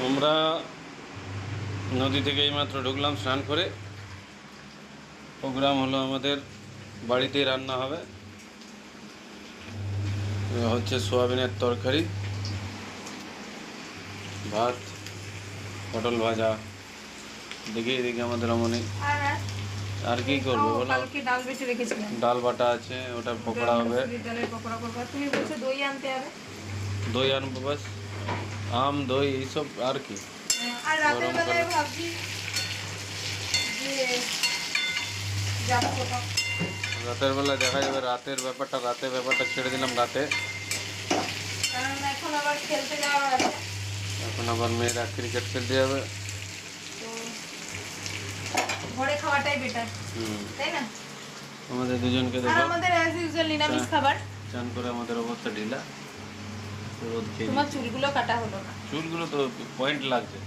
আমরা নদী থেকে এইমাত্র ঢুকলাম স্নান করে। প্রোগ্রাম হলো আমাদের বাড়িতেই রান্না হবে, হচ্ছে সোয়াবিনের তরকারি, ভাত, পটল ভাজা। দেখি এদিকে আমাদের অমনি আর কি করবো বলো? কালকে ডাল বেটে রেখেছিলাম, ডাল বাটা আছে, ওটা পকোড়া হবে। ডালের পকোড়া করবো। তুমি বলছো দই আনতে হবে। দই আনবো বাস, আম দই এইসব আর কি। আর রাতের গরম বেলায় করে ভাবছি যে যাবো কোথাও। রাতের বেলা দেখা যাবে, রাতের ব্যাপারটা ছেড়ে দিলাম রাতে। কারণ এখন আবার খেলতে যাওয়ার আছে, এখন আবার মেয়েরা ক্রিকেট খেলতে যাবে। তো ঘরে খাওয়াটাই বেটার, তাই না? আমাদের দুজনকে আর দেখো আমাদের অ্যাজ ইউজুয়াল নিরামিষ খাবার। চান করে আমাদের অবস্থা ঢিলা, রোদ খেয়ে তোমার চুলগুলো কাটা হলো না। চুলগুলো তো পয়েন্ট লাগছে।